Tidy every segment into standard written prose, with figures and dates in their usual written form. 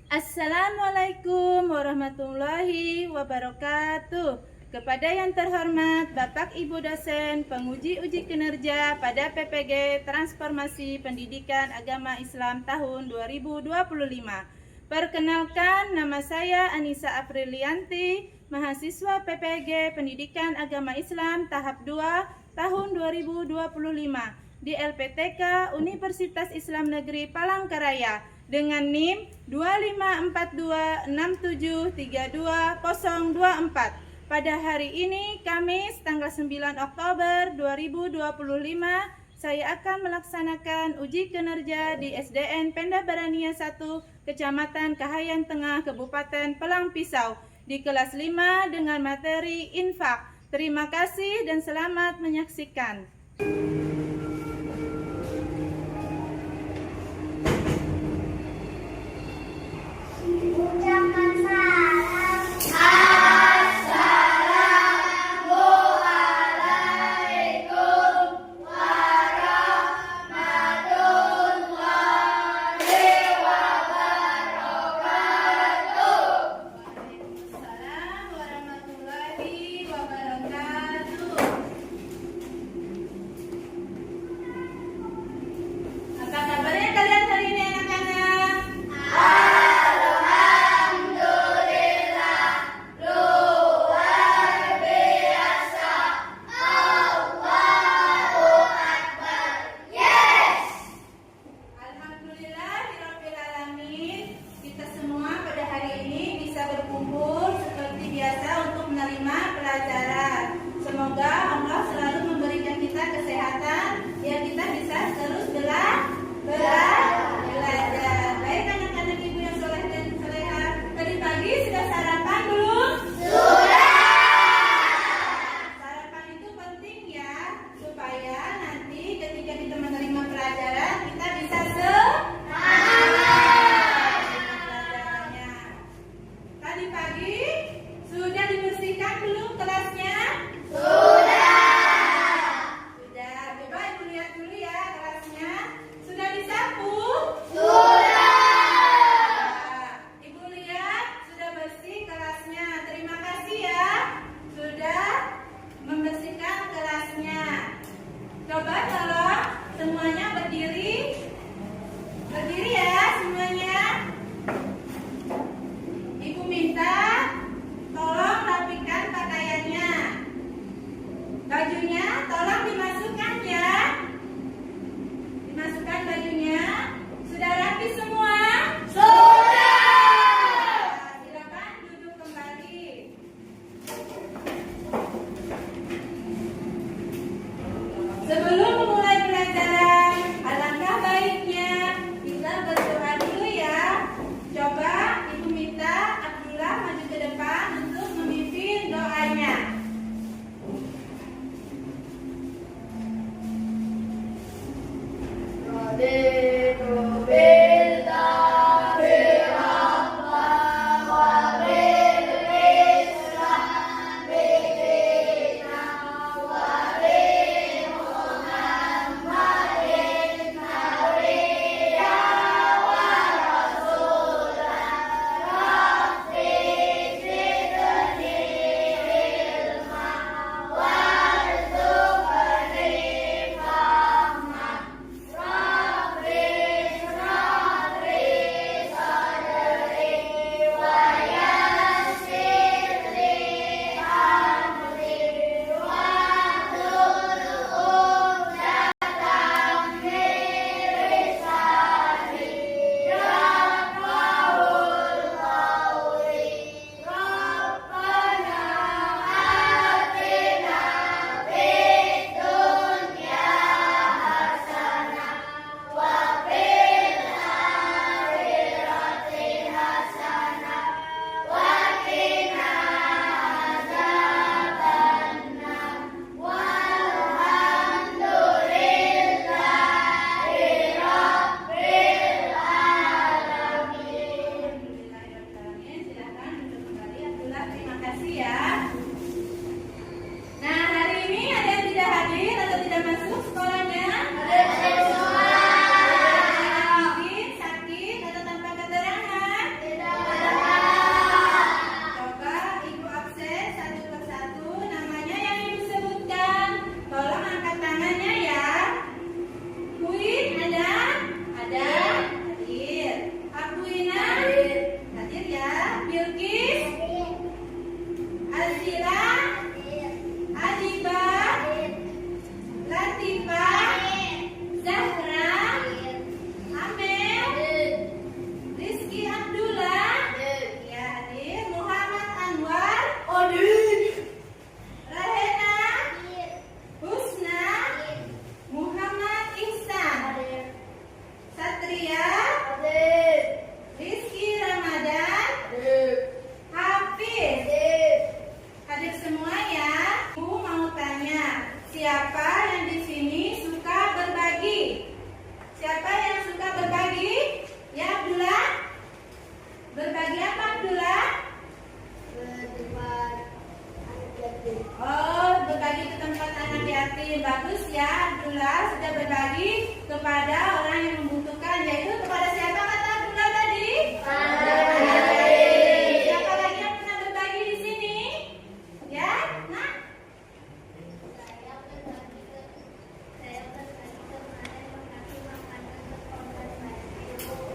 Assalamualaikum warahmatullahi wabarakatuh. Kepada yang terhormat Bapak Ibu dosen penguji uji kinerja pada PPG Transformasi Pendidikan Agama Islam tahun 2025. Perkenalkan, nama saya Anissa Aprilianti, mahasiswa PPG Pendidikan Agama Islam tahap 2 tahun 2025 di LPTK Universitas Islam Negeri Palangkaraya dengan NIM 2542673224. Pada hari ini, Kamis tanggal 9 Oktober 2025, saya akan melaksanakan uji kinerja di SDN Penda Barania 1, Kecamatan Kahayan Tengah, Kabupaten Pelang Pisau, di kelas 5 dengan materi infak. Terima kasih dan selamat menyaksikan. Ucapkan salam. Assalamualaikum warahmatullahi wabarakatuh. Waalaikumsalam warahmatullahi wabarakatuh.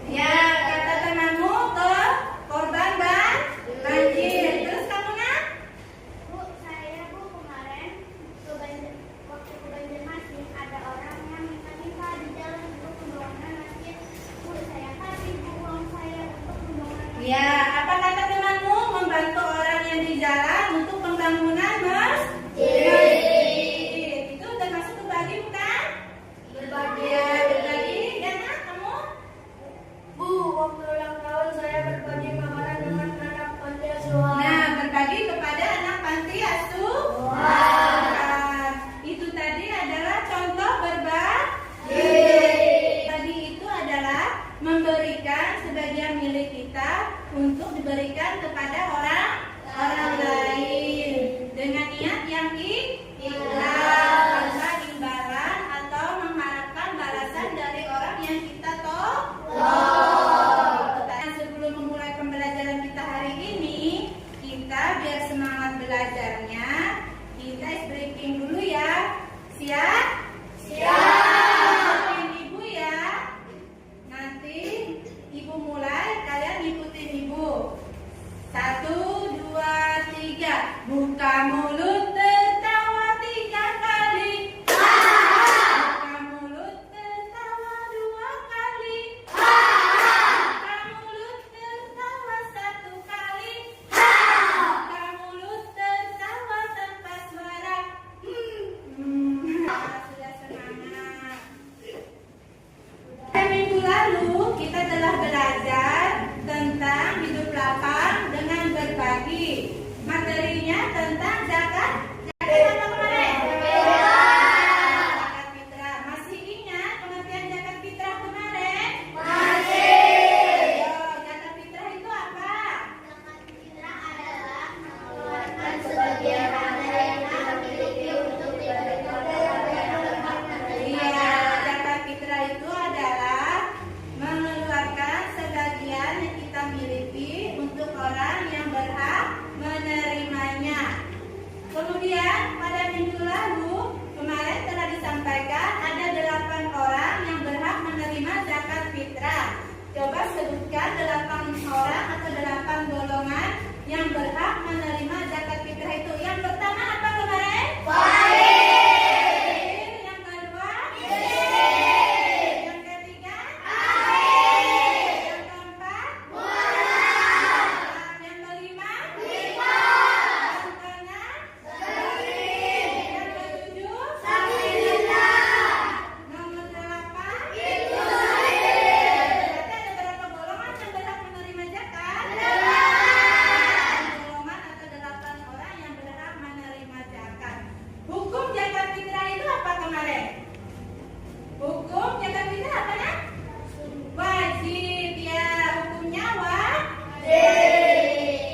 Ya, kata temanmu ke korban banjir. Terus kamu nak? Bu, saya kemarin waktu ke Banjarmasin ada orang yang minta di jalan untuk pembangunan masjid. Bu, saya kasih uang saya untuk pembangunan masjid. Ya, apa kata temanmu? Membantu orang yang di jalan untuk pembangunan masjid. Itu termasuk berbagi bukan? Berbagi. Ya, berbagi. Ya nak, kamu? Bu, waktu ulang tahun saya berbagi makanan dengan anak panti asuhan. Nah, berbagi kepada anak panti asuhan. Itu tadi adalah contoh berbagi. Berbagi itu adalah memberikan sebagian milik kita untuk diberikan kepada orang lain dengan niat yang ikhlas, tanpa imbalan atau mengharapkan balasan dari orang yang kita tolong. Dan sebelum memulai pembelajaran kita hari ini, kita biar semangat belajarnya, kita ice breaking dulu ya. Siap? Ikutin ibu ya. Nanti ibu mulai, kalian ikutin ibu. 1, 2, 3. Buka mulut tertawa 3 kali. Buka mulut tertawa 2 kali. Buka mulut tertawa 1 kali. Buka mulut tertawa tanpa suara. Sudah semangat. Minggu lalu kita telah belajar tentang hidup lapang dengan berbagi. Materinya tentang zakat. Zakat apa kemarin? Zakat fitrah. Masih ingat pengertian zakat fitrah kemarin? Masih. Zakat fitrah itu apa? Zakat fitrah adalah mengeluarkan sebagian harta yang kita miliki untuk diberikan kepada yang berhak menerima. Iya, zakat fitrah itu adalah mengeluarkan sebagian yang kita miliki untuk orang yang berhak menerimanya. Kemudian pada minggu lalu kemarin telah disampaikan ada 8 orang yang berhak menerima zakat fitrah. Coba sebutkan 8 orang atau 8 golongan yang berhak menerima zakat fitrah itu. Yang pertama apa kemarin? Yang kedua? Yang ketiga? Yang keempat? Yang kelima? Yang keenam? Yang ketujuh? Nomor 8? Berarti ada berapa golongan yang berhak menerima zakat? 8 golongan atau 8 orang yang berhak menerima zakat. Hukum zakat fitrah itu apa kemarin? Hukum zakat fitrah apa ya? Wajib ya, hukumnya wajib.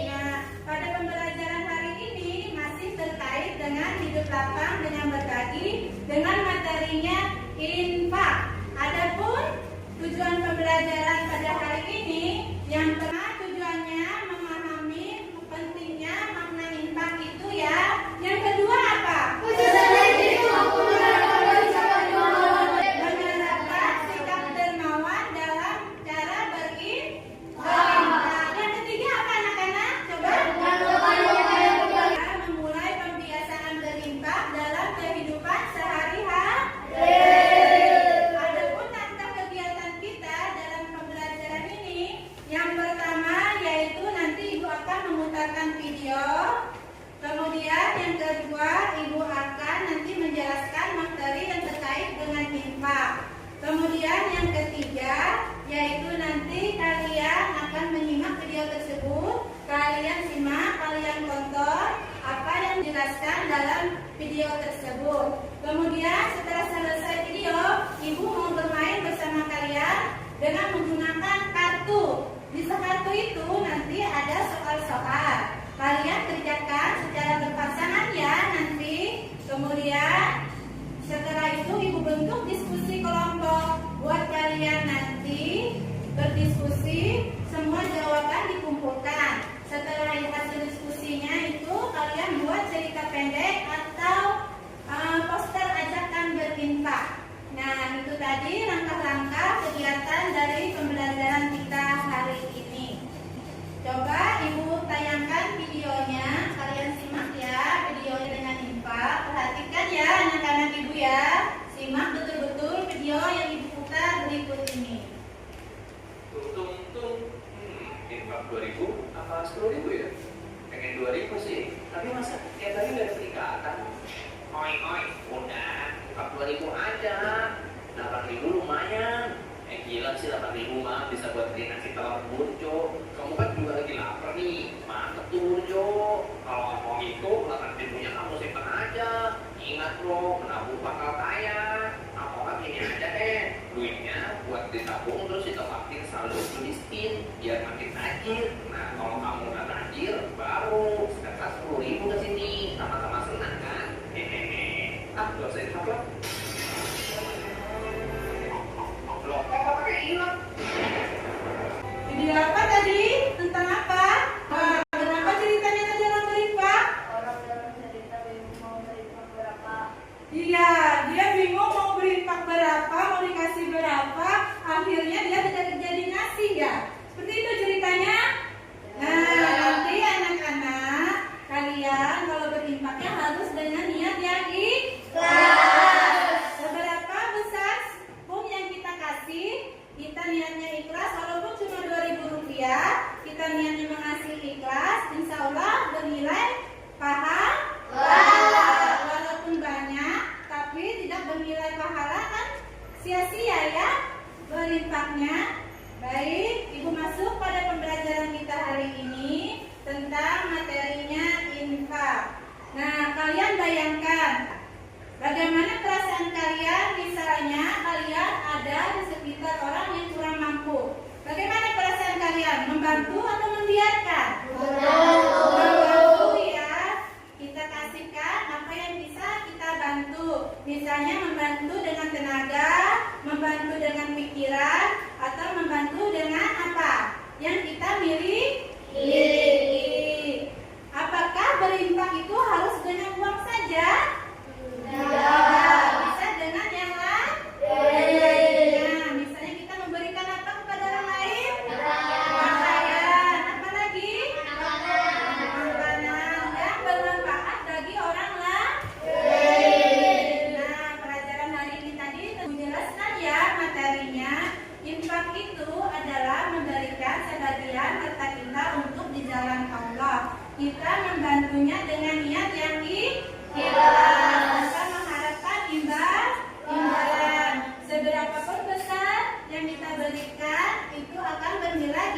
Nah, pada pembelajaran hari ini masih terkait dengan hidup lapang dengan berbagi dengan materinya infak. Adapun tujuan pembelajaran pada hari ini yang pertama tujuannya memahami pentingnya makna infak itu ya. Yang kedua apa? Menerapkan sikap dermawan dalam cara berinfak. Yang ketiga apa anak-anak? Coba. Memulai pembiasaan berinfak dalam kehidupan sehari-hari. Adapun tentang kegiatan kita dalam pembelajaran ini, yang pertama yaitu nanti ibu akan memutarkan video. Kemudian yang kedua, ibu akan nanti menjelaskan materi yang terkait dengan infak. Kemudian yang ketiga, yaitu nanti kalian akan menyimak video tersebut. Kalian simak, kalian tonton apa yang dijelaskan dalam video tersebut. Kemudian setelah selesai video, ibu mau bermain bersama kalian dengan menggunakan kartu. Di kartu itu nanti ada soal-soal. Kalian kerjakan secara berpasangan ya nanti. Kemudian setelah itu ibu bentuk diskusi kelompok buat kalian nanti berdiskusi, semua jawaban dikumpulkan. Setelah hasil diskusinya itu kalian buat cerita pendek atau poster ajakan berinfak. Nah, itu tadi langkah-langkah kegiatan dari pembelajaran infak 2.000 apa 10.000 ya? Pengen 2.000 sih, tapi masa tiap hari udah ada peningkatan. Oi, udah infak 2.000 aja, 8.000 lumayan. Gila sih 8.000 mah bisa buat beli nasi telur burjo. Kamu kan juga lagi lapar nih, mantep tuh burjo. Kalau mau itu 8.000-nya kamu simpan aja. Ingat bro, menabung bakal kaya. Apa kan ini aja deh, duitnya buat ditabung terus ditempatin saldo miskin biar makin tajir. Nah kalau kamu udah tajir, baru sekitar 10.000 ke sini, sama-sama senang kan? Hehehe. Gak usah infak lah. Loh, kok pakai hilang? Video apa tadi? Tentang apa? Kenapa ceritanya tadi orang berinfak? Orang dalam cerita bingung mau berinfak berapa. Iya, dia bingung mau berinfak berapa, mau dikasih berapa, akhirnya dia tidak jadi ngasih ya. Seperti itu ceritanya. Nah, nanti anak-anak kalian kalau berinfaknya harus dengan niat yang ikhlas. Seberapa besar pun yang kita kasih, kita niatnya ikhlas, walaupun cuma 2.000 rupiah, kita niatnya mengasih ikhlas, insya Allah bernilai pahala. Walaupun banyak, tapi tidak bernilai pahala kan sia-sia ya berinfaknya. Baik, Ibu masuk pada pembelajaran kita hari ini tentang materinya infak. Nah, kalian bayangkan bagaimana perasaan kalian misalnya kalian ada di sekitar orang yang kurang mampu. Bagaimana perasaan kalian? Membantu atau membiarkan? Membantu ya. Kita kasihkan apa yang bisa kita bantu. Misalnya membantu dengan tenaga, membantu dengan pikiran, atau membantu dengan apa? Yang kita miliki. Apakah berinfak itu harus dengan uang saja? Bisa dengan yang lain. Nah, misalnya kita memberikan apa kepada orang lain? Pakaian. Apa lagi? Makanan yang bermanfaat bagi orang lain. Nah, pelajaran hari ini tadi menjelaskan ya materinya. Infak itu adalah memberikan sebagian harta kita untuk di jalan Allah. Kita membantunya dengan niat yang ikhlas. Kita mengharapkan imbalan. Seberapapun besar yang kita berikan itu akan bernilai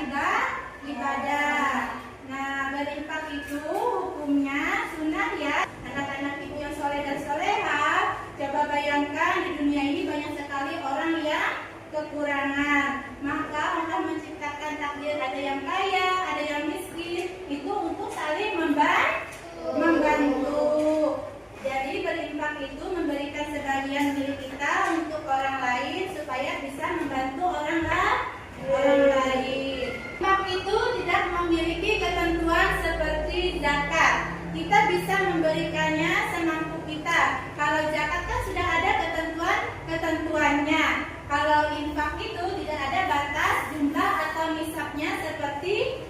ibadah. Nah, berinfak itu hukumnya sunnah ya. Anak-anak ibu yang soleh dan soleha, coba bayangkan di dunia ini banyak sekali orang yang kekurangan. Maka Allah menciptakan takdir ada yang kaya, ada yang miskin, itu untuk saling membantu. Jadi berinfak itu memberikan sebagian milik kita untuk orang lain supaya bisa membantu orang lain. Infak itu tidak memiliki ketentuan seperti zakat. Kita bisa memberikannya semampu kita. Kalau zakat kan sudah ada ketentuannya. Kalau infak itu tidak ada batas jumlah atau nisabnya seperti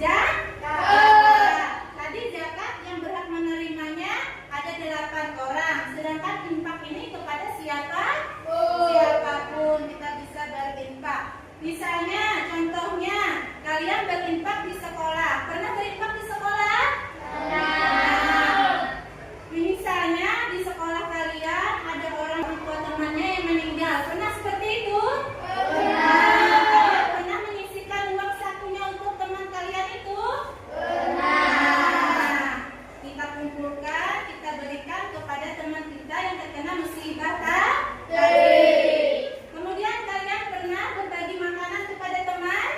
zakat. Tadi zakat yang berhak menerimanya ada 8 orang. Sedangkan infak ini kepada siapapun kita bisa berinfak. Misalnya, contohnya kalian berinfak di sekolah. Pernah berinfak di sekolah? Nah, misalnya di sekolah kalian ada orang tua temannya yang meninggal. Pernah seperti itu? Kalian pernah menyisihkan uang sakunya untuk teman kalian itu? Kita kumpulkan, kita berikan kepada teman kita yang terkena musibah tadi. Kemudian kalian pernah berbagi makanan kepada teman?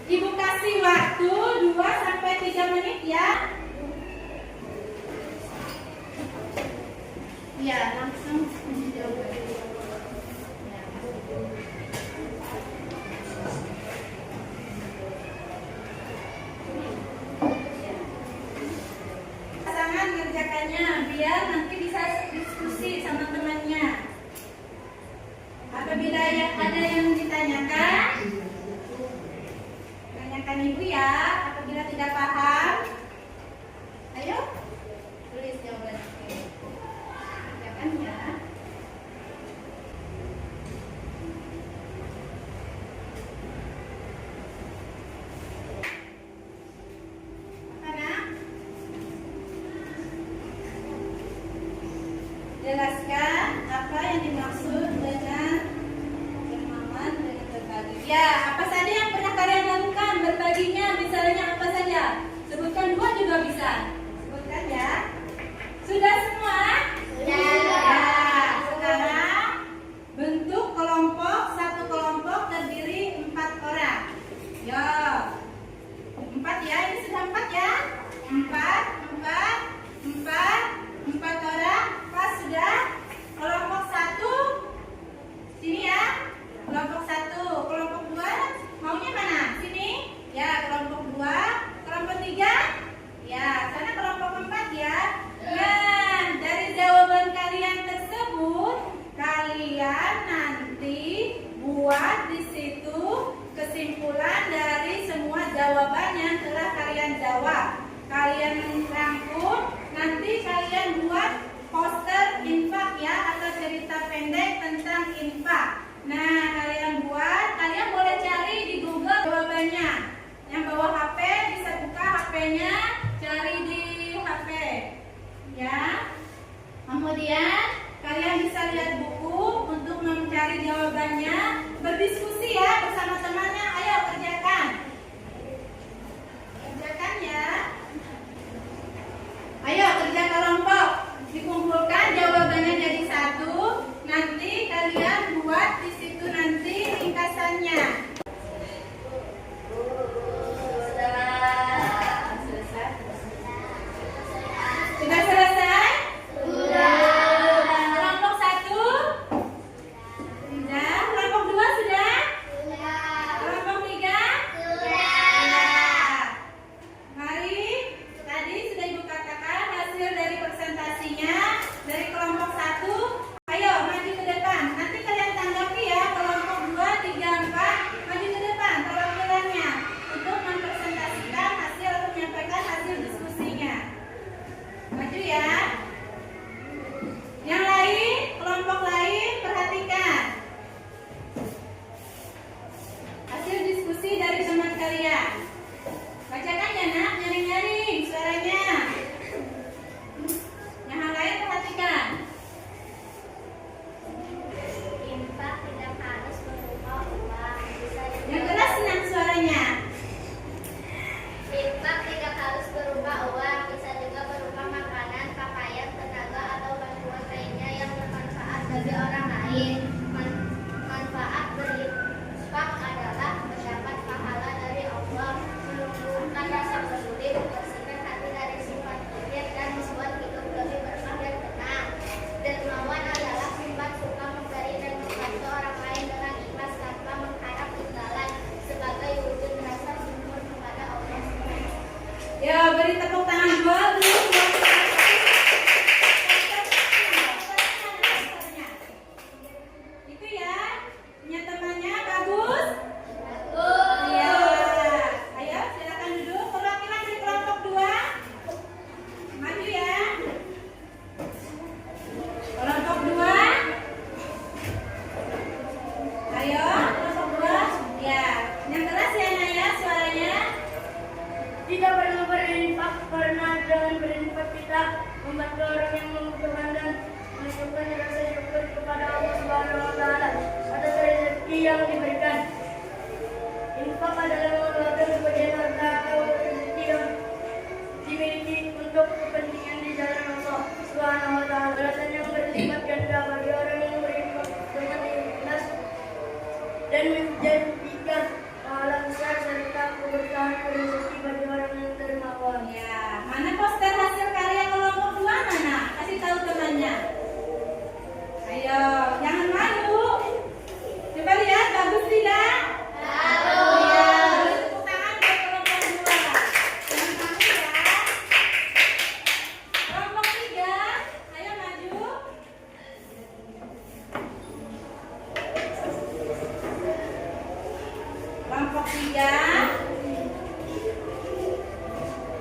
Ibu kasih waktu 2 sampai 3 menit ya. Ya, langsung dijawab. Ya. Pasangan ngerjakannya biar nanti bisa diskusi sama temannya. Apabila ada yang ditanyakan, tanyakan ibu ya. Apabila tidak paham, ayo tulis jawabannya. Kerjakan ya. Apa nak? Jelaskan apa yang dimaksud dengan bermaman dengan berbagi. Ya, apa saja yang pernah kalian lakukan berbaginya, misalnya apa saja? Sebutkan 2 juga bisa. Sebutkan ya. Sudah semua? Sudah. Ya, sekarang bentuk kelompok. Satu kelompok terdiri 4 orang. Ya, 4 ya. Ini sudah 4 ya. 4 orang. Pas sudah. Kelompok 1 sini ya. Kelompok 1, kelompok 2 maunya mana? Sini. Ya, kelompok 2, kelompok 3. Ya, sana kelompok 4 ya. Nah, dari jawaban kalian tersebut, kalian nanti buat di situ kesimpulan dari semua jawaban yang telah kalian jawab. Kalian rangkum, nanti kalian buat poster infak ya, atau cerita pendek tentang infak. Nah, kalian boleh cari di Google jawabannya. Yang bawa HP bisa buka HP-nya, cari di HP. Ya. Kemudian kalian bisa lihat buku untuk mencari jawabannya, berdiskusi ya bersama temannya. Ayo kerjakan. Kerjakan ya. Ayo kerja kelompok. Dikumpulkan jawabannya jadi 1. Nanti kalian buat di situ nanti ringkasannya. Sudah selesai? Sudah. Kelompok 1? Sudah. Kelompok 2 sudah? Kelompok 3? Sudah. Mari, tadi sudah Ibu katakan hasil dari presentasinya dari kelompok 1. Ayo maju ke depan. Nanti kalian tanggapi ya, kelompok 2, 3, 4 maju ke depan perwakilannya untuk mempresentasikan hasil atau menyampaikan hasil diskusinya. Maju ya. Yang lain, kelompok lain perhatikan hasil diskusi dari teman kalian. Bacakan ya nak, nyaring-nyaring suaranya. Yang lain perhatikan. Infak tidak harus berupa uang. Bisa juga Yang keras senang suaranya. infak tidak harus berupa uang, bisa juga berupa makanan, pakaian, tenaga, atau bantuan lainnya yang bermanfaat bagi orang lain. Manfaat berinfak adalah mendapat pahala dari Allah, menumbuhkan rasa peduli, membersihkan hati dari sifat iri, dan membuat hidup lebih berkah dan tenang. Dermawan adalah sifat suka memberi dan membantu orang lain dengan ikhlas tanpa mengharap imbalan, sebagai wujud rasa syukur kepada Allah. Ya, beri tepuk tangan dua dulu. Itu ya, punya temannya bagus. Iya. Ayo silakan duduk. Perwakilan dari kelompok 2 maju ya. Kelompok 2. Ayo, kelompok 2. Ya, yang keras ya Naya suaranya. Tidak perlu berinfak karena dengan berinfak kita membantu orang yang membutuhkan dan menunjukkan rasa syukur kepada Allah Subhanahu wa Ta'ala atas rezeki yang diberikan. Infak adalah mengeluarkan sebagian harta atau rezeki yang dimiliki untuk kepentingan di jalan Allah Subhanahu wa Ta'ala. Balasan yang berlipat ganda bagi orang yang berinfak dengan ikhlas dan menjanjikan pahala besar serta 3.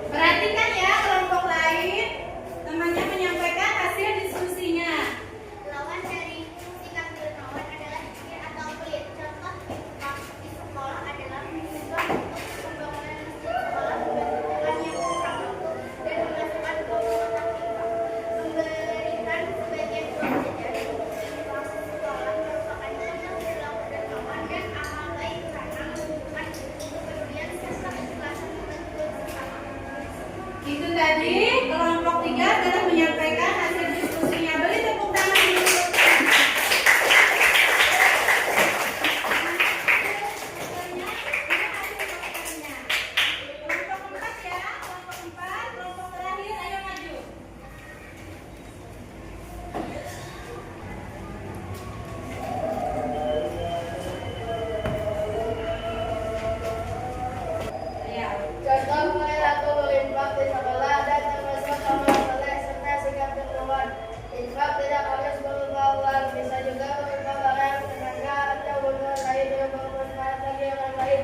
Perhatikan ya kelompok lain. Temannya menyampaikan hasil diskusinya. Lawan dari sikap dermawan adalah jujur atau pelit. Contoh di sekolah adalah menyumbang untuk pembangunan masjid sekolah, membantukannya kurang waktu, dan memasukkan kotak infak. Memberikan sebagian uang jajan untuk infak sekolah merupakan contoh perilaku dermawan dan amal baik karena menunjukkan kepedulian serta keikhlasan membantu sesama. Itu tadi kelompok 3 telah menyampaikan hasil diskusinya. Beri tepuk tangan dulu. Kelompok 4 ya, kelompok 4, kelompok terakhir, ayo maju. Ya. Contoh perilaku berinfak di sekolah dan termasuk amal soleh serta sikap dermawan. Infak tidak harus berupa uang, bisa juga berupa barang, tenaga, atau bantuan lain yang bermanfaat bagi orang lain.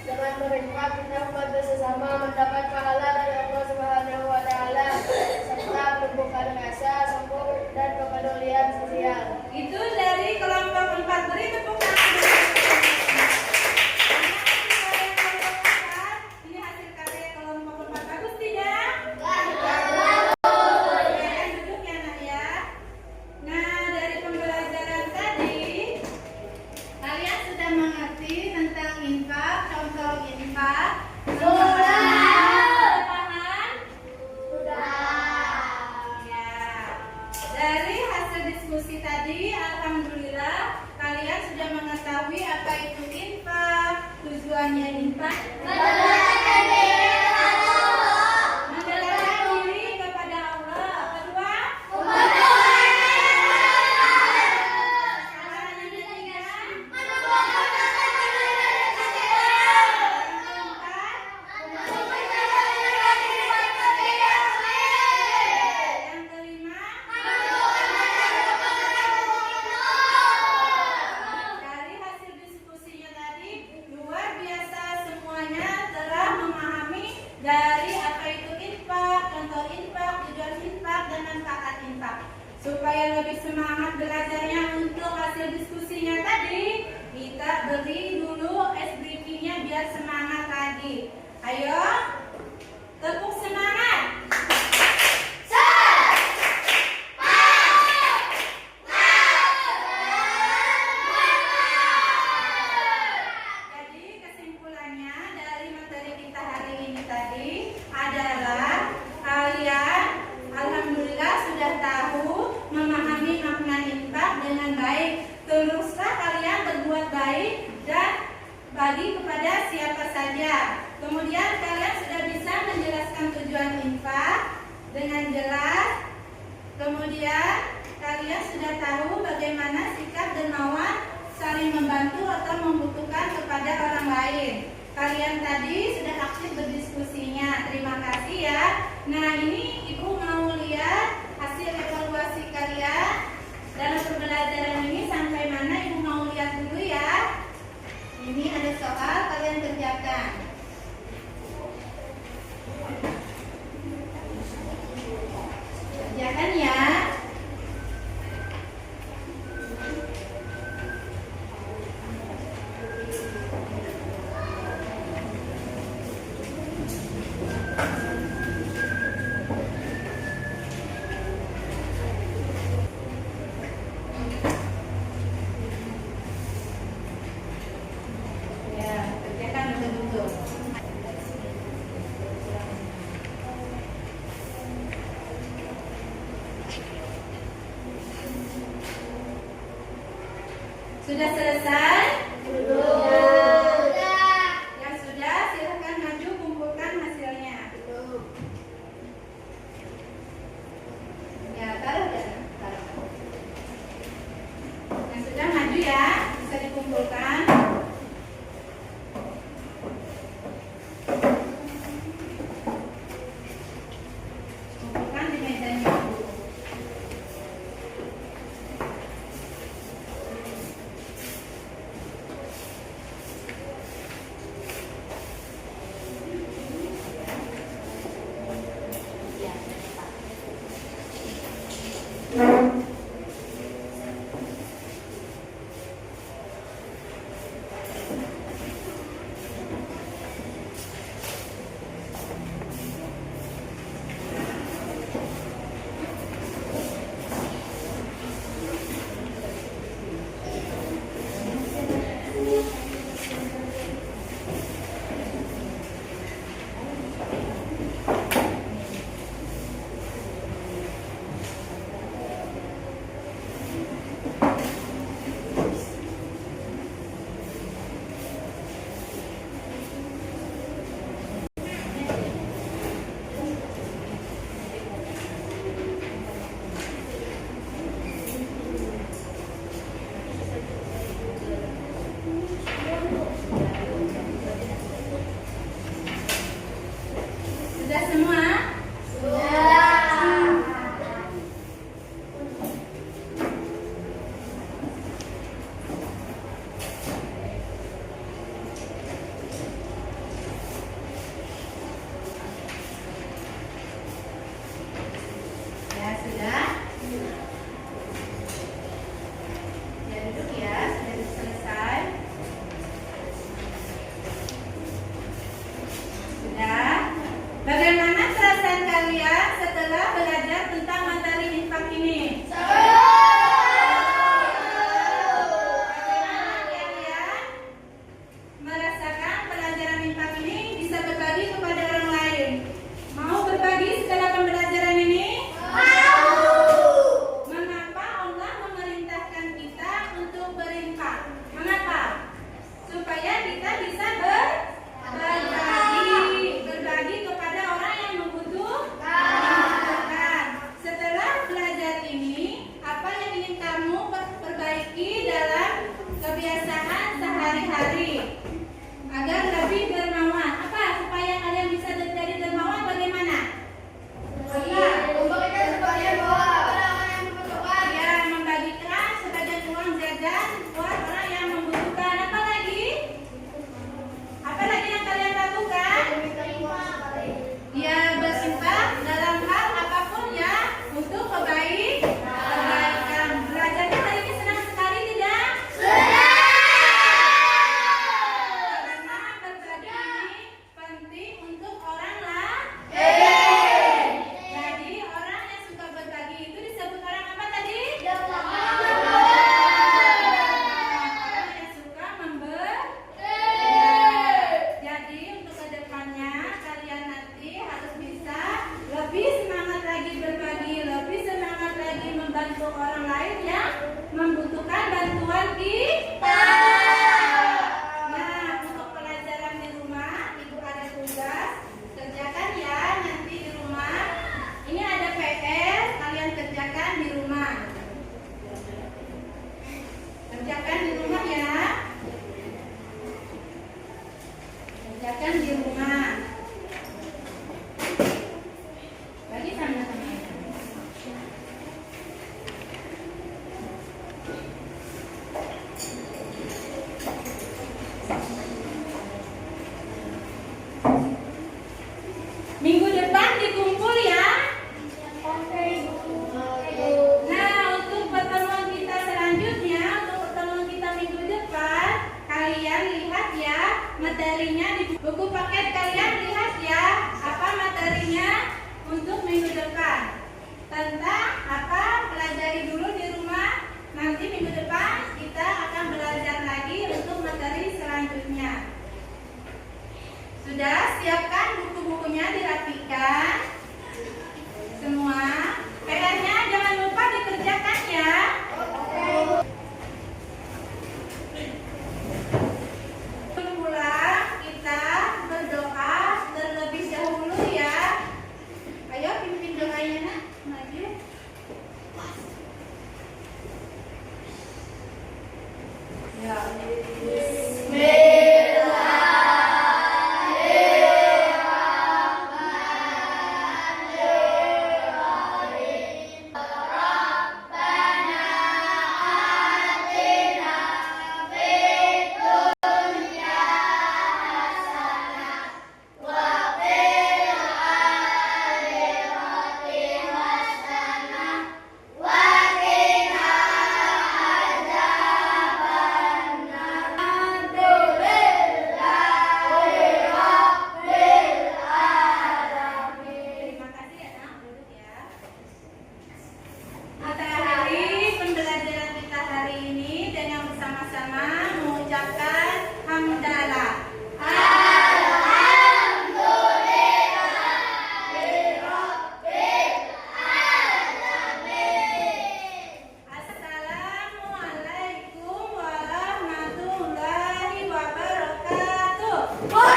Dengan berinfak kita membantu sesama, mendapat pahala dari Allah Subhanahu wa Ta'ala, serta menumbuhkan rasa syukur dan kepedulian sosial. Itu dari kelompok 4. Beri tepuk tangan. Ini hasil karya kelompok 4. Bagus tidak? Ya, duduk ya nak ya. Nah, dari pembelajaran tadi kalian sudah mengerti tentang infak, contoh infak. Sudah paham? Ya. Dari hasil diskusi tadi, alhamdulillah kalian sudah mengetahui apa itu infak, tujuannya infak. Mendekatkan diri kepada Allah. Kedua, saran yang ketiga, yang kelima, dari hasil diskusinya tadi luar biasa, semuanya telah memahami dari apa itu infak, contoh infak, tujuan infak, dan manfaat infak. Supaya lebih semangat belajarnya untuk hasil diskusinya tadi, kita beri dulu SBQ-nya biar semangat lagi. Ayo, tepuk semangat. Jadi kesimpulannya dari materi kita hari ini tadi adalah kalian alhamdulillah sudah tahu memahami makna infak dengan baik. Teruslah kalian berbuat baik dan bagi kepada siapa saja. Kemudian kalian sudah bisa menjelaskan tujuan infak dengan jelas. Kemudian kalian sudah tahu bagaimana sikap dermawan saling membantu atau membutuhkan kepada orang lain. Kalian tadi sudah aktif berdiskusinya. Terima kasih ya. Nah, ini Ibu mau lihat hasil evaluasi kalian dalam pembelajaran ini sampai mana. Ibu mau lihat dulu ya. Ini ada soal, kalian kerjakan. Kerjakan ya. Ya, kerjakan betul-betul. Sudah selesai? Yang sudah, silakan maju kumpulkan hasilnya. Ya, taruh ya. Taruh. Yang sudah maju ya, bisa dikumpulkan. Kumpulkan di mejanya. kita bisa berbagi kepada orang yang membutuhkan. Setelah belajar ini, apa yang ingin kamu perbaiki dalam kebiasaan sehari-hari agar lebih dermawan? Apa supaya kalian bisa menjadi dermawan bagaimana? Ya, membagikan sebagian uang jajan buat orang yang membutuhkan. Apa lagi? Apa lagi yang kalian lakukan? Ya, bersimpah dalam hal apapun ya untuk kebaikan. Belajarnya hari ini senang sekali tidak? Karena berbagi ini penting untuk orang lain. Jadi orang yang suka berbagi itu disebut orang apa tadi? Orang yang suka memberi. Jadi untuk kedepannya kalian nanti harus bisa lebih semangat lagi berbagi, lebih semangat lagi membantu orang lain yang membutuhkan bantuan kita. Nah, untuk pelajaran di rumah, ibu ada tugas, kerjakan ya nanti di rumah. Ini ada PR, kalian kerjakan di rumah. Kerjakan di rumah ya. Kerjakan di rumah. Bagi sama-sama. Minggu depan dikumpul ya. Nah, untuk pertemuan kita selanjutnya, untuk pertemuan kita minggu depan, kalian lihat ya materinya di buku paket kalian, lihat ya apa materinya untuk minggu depan. Tentang apa, pelajari dulu di rumah. Nanti minggu depan kita akan belajar lagi untuk materi selanjutnya. Sudah siapkan buku-bukunya, dirapikan semua. PR-nya jangan lupa dikerjakan ya. Pulang kita berdoa terlebih dahulu ya. Ayo pimpin doanya nak, maju. Ya. Terima kasih ya nak, duduk ya. Materi pembelajaran kita hari ini dengan bersama-sama mengucapkan hamdalah. Assalamualaikum warahmatullahi wabarakatuh.